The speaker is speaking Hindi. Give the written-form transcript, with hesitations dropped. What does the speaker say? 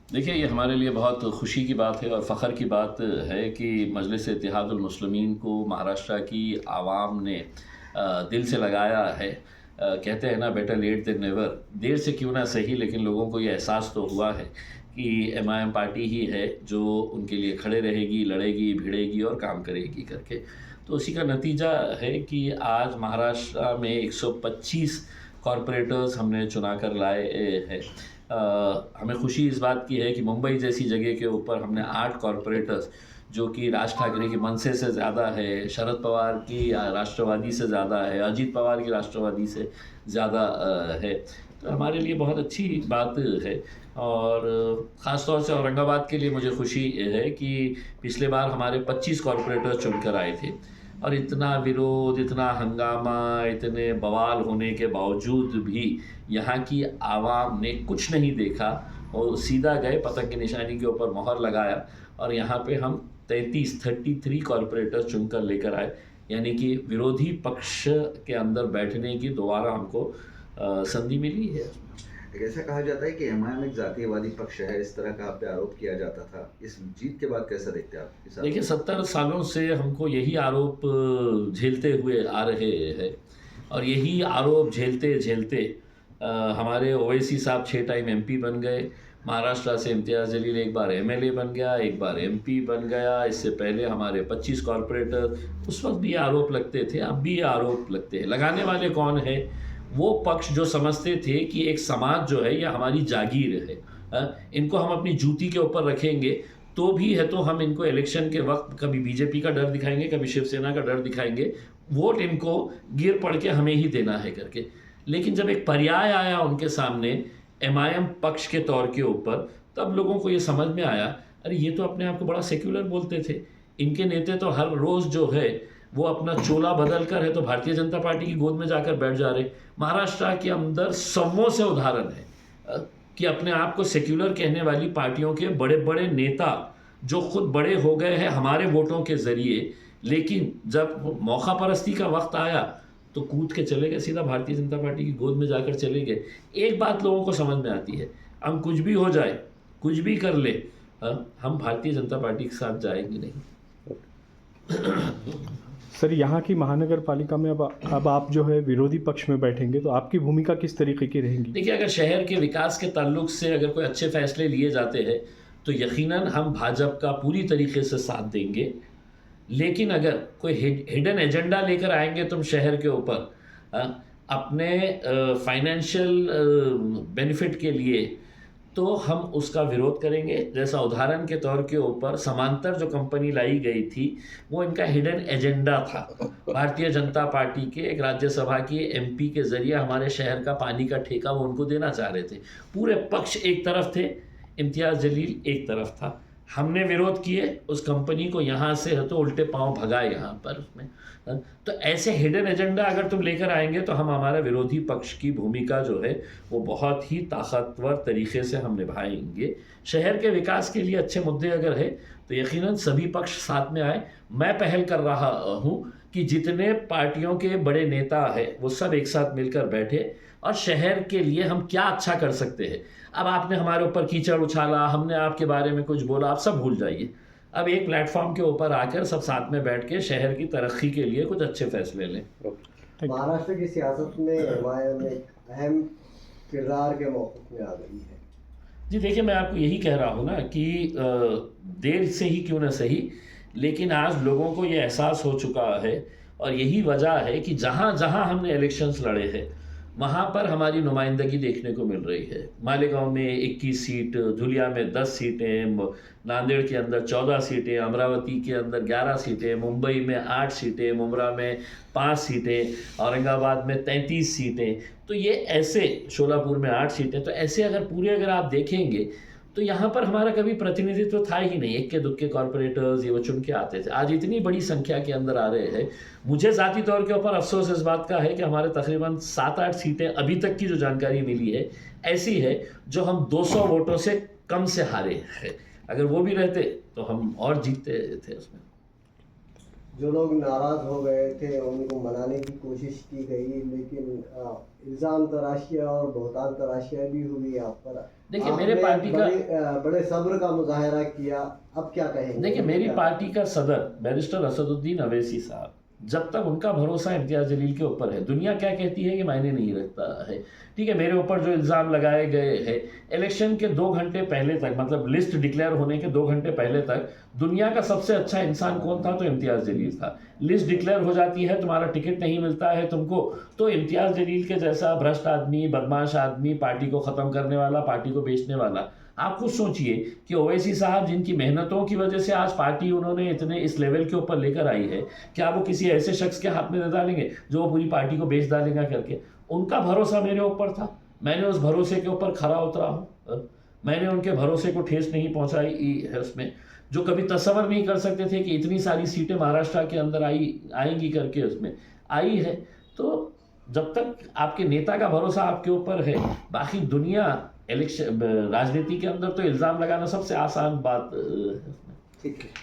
देखिए, ये हमारे लिए बहुत खुशी की बात है और फ़ख्र की बात है कि मजलिस इत्तेहादुल मुस्लिमीन को महाराष्ट्र की आवाम ने दिल से लगाया है। कहते हैं ना, बेटर लेट देन नेवर। देर से क्यों ना सही, लेकिन लोगों को ये एहसास तो हुआ है कि एमआईएम पार्टी ही है जो उनके लिए खड़े रहेगी, लड़ेगी, भिड़ेगी और काम करेगी करके। तो उसी का नतीजा है कि आज महाराष्ट्र में 125 कॉरपोरेटर्स हमने चुना कर लाए हैं। हमें खुशी इस बात की है कि मुंबई जैसी जगह के ऊपर हमने 8 कॉरपोरेटर्स, जो कि राज ठाकरे की मनसे से ज़्यादा है, शरद पवार की राष्ट्रवादी से ज़्यादा है, अजीत पवार की राष्ट्रवादी से ज़्यादा है। तो हमारे लिए बहुत अच्छी बात है। और ख़ास तौर से औरंगाबाद के लिए मुझे खुशी है कि पिछले बार हमारे 25 कॉरपोरेटर्स चुनकर आए थे और इतना विरोध, इतना हंगामा, इतने बवाल होने के बावजूद भी यहाँ की आवाम ने कुछ नहीं देखा और सीधा गए, पतंग की निशानी के ऊपर मोहर लगाया और यहाँ पे हम 33 कॉरपोरेटर्स चुनकर लेकर आए। यानी कि विरोधी पक्ष के अंदर बैठने की दोबारा हमको संधि मिली है। एक ऐसा कहा जाता है कि एमआईएम एक जातीयवादी पक्ष है, इस तरह का आप पे आरोप किया जाता था। इस जीत के बाद कैसा देखते हैं आप इस आरोप देखिए, को? 70 सालों से हमको यही आरोप झेलते हुए आ रहे हैं और यही आरोप झेलते-झेलते हमारे ओवैसी साहब 6 टाइम एमपी बन गए। महाराष्ट्र से इम्तियाज़ जलील एक बार एमएलए बन गया, एक बार एमपी बन गया। इससे पहले हमारे 25 कॉरपोरेटर, उस वक़्त भी ये आरोप लगते थे, अब भी ये आरोप लगते हैं। लगाने वाले कौन हैं? वो पक्ष जो समझते थे कि एक समाज जो है ये हमारी जागीर है। इनको हम अपनी जूती के ऊपर रखेंगे तो भी है, तो हम इनको इलेक्शन के वक्त कभी बीजेपी का डर दिखाएंगे, कभी शिवसेना का डर दिखाएंगे, वोट इनको गिर पड़ के हमें ही देना है करके। लेकिन जब एक पर्याय आया उनके सामने एमआईएम पक्ष के तौर के ऊपर, तब लोगों को ये समझ में आया, अरे ये तो अपने आप को बड़ा सेक्युलर बोलते थे। इनके नेता तो हर रोज़ जो है वो अपना चोला बदल कर है तो भारतीय जनता पार्टी की गोद में जाकर बैठ जा रहे। महाराष्ट्र के अंदर सौों से उदाहरण है कि अपने आप को सेक्युलर कहने वाली पार्टियों के बड़े बड़े नेता जो खुद बड़े हो गए हैं हमारे वोटों के ज़रिए, लेकिन जब मौका परस्ती का वक्त आया तो कूद के चले गए, सीधा भारतीय जनता पार्टी की गोद में जाकर चले गए। एक बात लोगों को समझ में आती है, हम कुछ भी हो जाए, कुछ भी कर ले, हम भारतीय जनता पार्टी के साथ जाएंगे नहीं। सर, यहाँ की महानगर पालिका में अब आप जो है विरोधी पक्ष में बैठेंगे, तो आपकी भूमिका किस तरीके की रहेंगी? देखिए, अगर शहर के विकास के ताल्लुक से अगर कोई अच्छे फैसले लिए जाते हैं तो यकीनन हम भाजपा का पूरी तरीके से साथ देंगे। लेकिन अगर कोई हिडन एजेंडा लेकर आएंगे तुम शहर के ऊपर अपने फाइनेंशियल बेनिफिट के लिए, तो हम उसका विरोध करेंगे। जैसा उदाहरण के तौर के ऊपर समांतर जो कंपनी लाई गई थी वो इनका हिडन एजेंडा था। भारतीय जनता पार्टी के एक राज्यसभा की एमपी के ज़रिए हमारे शहर का पानी का ठेका वो उनको देना चाह रहे थे। पूरे पक्ष एक तरफ थे, इम्तियाज़ जलील एक तरफ था। हमने विरोध किए, उस कंपनी को यहाँ से तो उल्टे पांव भगाए यहाँ पर उसमें। तो ऐसे हिडन एजेंडा अगर तुम लेकर आएंगे तो हम हमारा विरोधी पक्ष की भूमिका जो है वो बहुत ही ताकतवर तरीके से हम निभाएंगे। शहर के विकास के लिए अच्छे मुद्दे अगर है तो यकीनन सभी पक्ष साथ में आए। मैं पहल कर रहा हूँ कि जितने पार्टियों के बड़े नेता हैं वो सब एक साथ मिलकर बैठे और शहर के लिए हम क्या अच्छा कर सकते हैं। अब आपने हमारे ऊपर कीचड़ उछाला, हमने आपके बारे में कुछ बोला, आप सब भूल जाइए। अब एक प्लेटफॉर्म के ऊपर आकर सब साथ में बैठ के शहर की तरक्की के लिए कुछ अच्छे फैसले लें। महाराष्ट्र की सियासत में एमआईएम एक अहम किरदार के मौक़िफ़ में आ गई है। जी देखिए, मैं आपको यही कह रहा हूँ ना कि देर से ही क्यों ना सही, लेकिन आज लोगों को ये एहसास हो चुका है और यही वजह है कि जहाँ जहाँ हमने इलेक्शंस लड़े हैं वहाँ पर हमारी नुमाइंदगी देखने को मिल रही है। मालेगांव में 21 सीट, धुलिया में 10 सीटें, नांदेड़ के अंदर 14 सीटें, अमरावती के अंदर 11 सीटें, मुंबई में 8 सीटें, मुमरा में 5 सीटें, औरंगाबाद में 33 सीटें। तो ये ऐसे, शोलापुर में 8 सीटें, तो ऐसे अगर आप देखेंगे तो यहाँ पर हमारा कभी प्रतिनिधित्व था ही नहीं। इक्के दुक्के कॉरपोरेटर्स ये वो चुन के आते थे, आज इतनी बड़ी संख्या के अंदर आ रहे हैं। मुझे ज़ाती तौर के ऊपर अफसोस इस बात का है कि हमारे तकरीबन 7-8 सीटें अभी तक की जो जानकारी मिली है ऐसी है जो हम 200 वोटों से कम से हारे हैं। अगर वो भी रहते तो हम और जीतते थे उसमें। जो लोग नाराज हो गए थे उनको मनाने की कोशिश की गई, लेकिन इल्ज़ाम तराशियाँ और बहुतान तराशियाँ भी हुई आप पर। देखिए, मेरे आपने पार्टी बड़े सब्र का मुजाहरा किया, अब क्या कहेंगे? देखिए, मेरी पार्टी का सदर बैरिस्टर असदुद्दीन अवैसी साहब, जब तक उनका भरोसा इम्तियाज़ जलील के ऊपर है, दुनिया क्या कहती है कि मायने नहीं रखता है। ठीक है, मेरे ऊपर जो इल्ज़ाम लगाए गए हैं, इलेक्शन के 2 घंटे पहले तक, मतलब लिस्ट डिक्लेयर होने के 2 घंटे पहले तक दुनिया का सबसे अच्छा इंसान कौन था? तो इम्तियाज़ जलील था। लिस्ट डिक्लेयर हो जाती है, तुम्हारा टिकट नहीं मिलता है तुमको, तो इम्तियाज़ जलील के जैसा भ्रष्ट आदमी, बदमाश आदमी, पार्टी को ख़त्म करने वाला, पार्टी को बेचने वाला, आप खुद सोचिए कि ओवैसी साहब जिनकी मेहनतों की वजह से आज पार्टी उन्होंने इतने इस लेवल के ऊपर लेकर आई है, क्या वो किसी ऐसे शख्स के हाथ में दे डालेंगे जो वो पूरी पार्टी को बेच डालेगा करके? उनका भरोसा मेरे ऊपर था, मैंने उस भरोसे के ऊपर खरा उतरा हूँ। मैंने उनके भरोसे को ठेस नहीं पहुँचाई है। उसमें जो कभी तसव्वुर नहीं कर सकते थे कि इतनी सारी सीटें महाराष्ट्र के अंदर आएंगी करके, उसमें आई है। तो जब तक आपके नेता का भरोसा आपके ऊपर है, बाकी दुनिया इलेक्शन राजनीति के अंदर तो इल्ज़ाम लगाना सबसे आसान बात है। ठीक है।